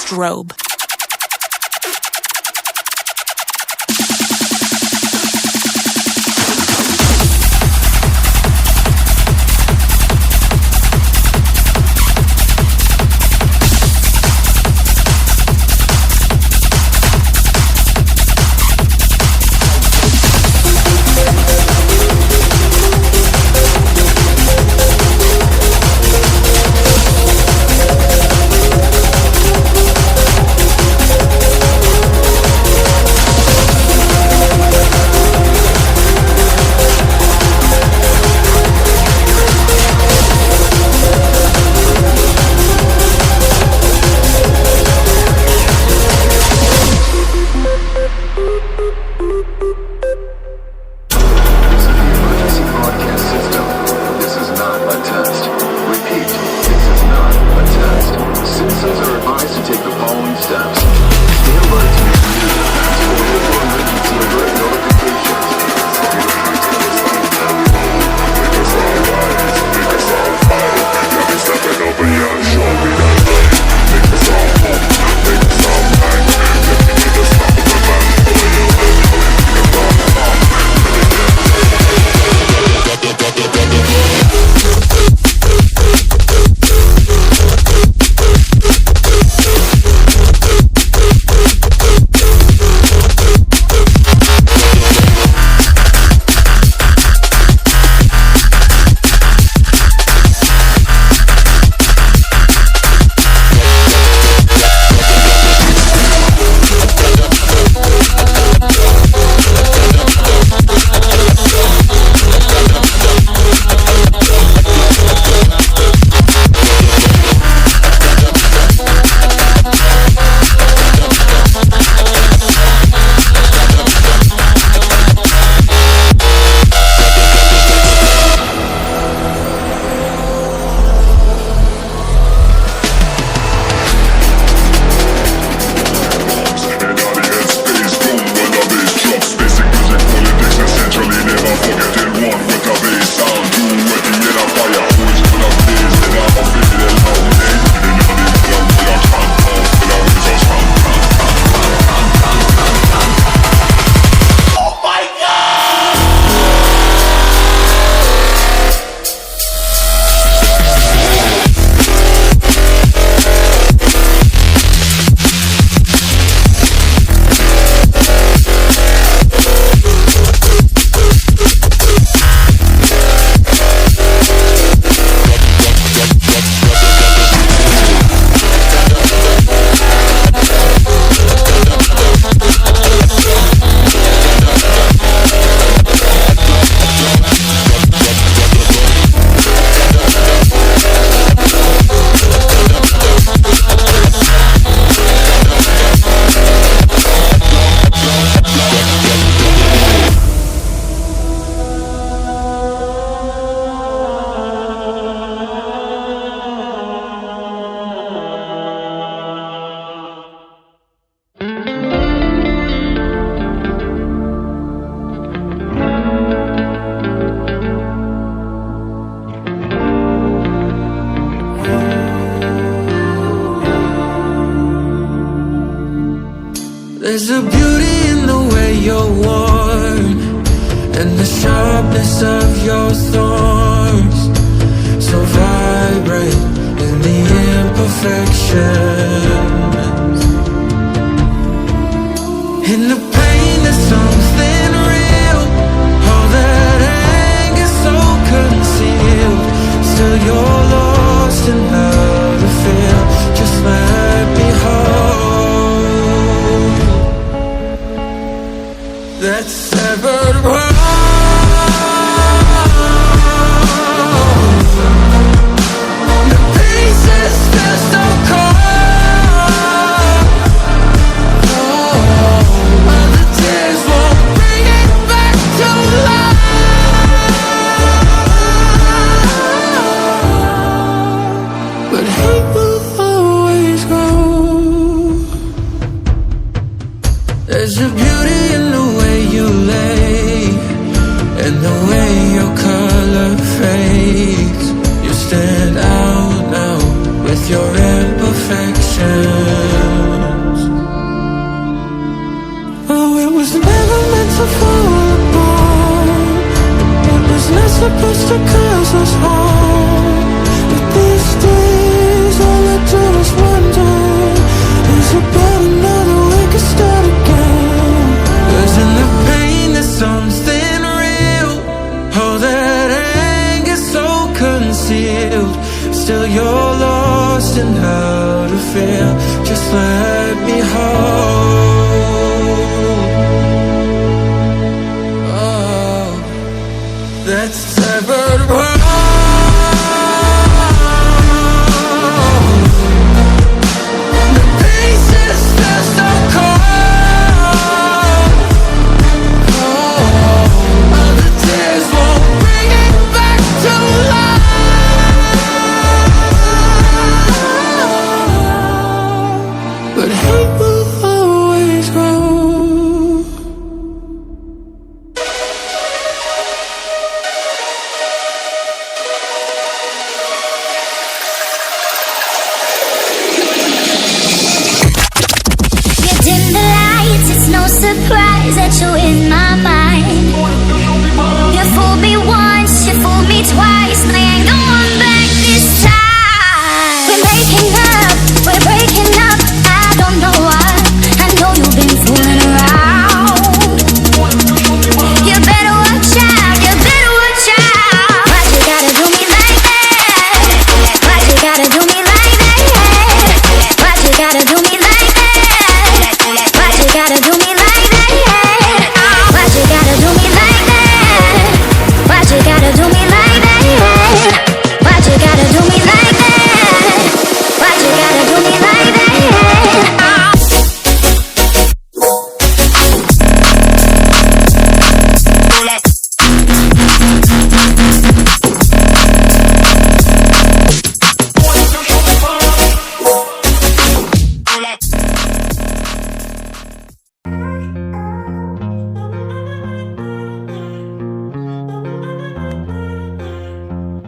Strobe. There's a beauty in the way you're worn, and the sharpness of your thorns, so vibrant in the imperfections. In the pain there's something real, all that anger so concealed. Still you're lost in how to feel, just let me hold that severed heart. The pieces still so cold. All the tears won't bring it back to life, but hate will always grow. There's a beauty in the way you lay, and the way your color fades. You stand out now with your imperfections. to fall apart. It was not supposed to cause us harm. But these days all I do is wonder, is about another we could start again. 'Cause in the pain there's something real. Oh, that anger so concealed. Still you're lost in how to feel. Just let me hold. Oh, that's severed heart. The pieces feel so cold. Oh, all the tears won't bring it back to life. But hate will always grow. You dim the lights, it's no surprise that you're in my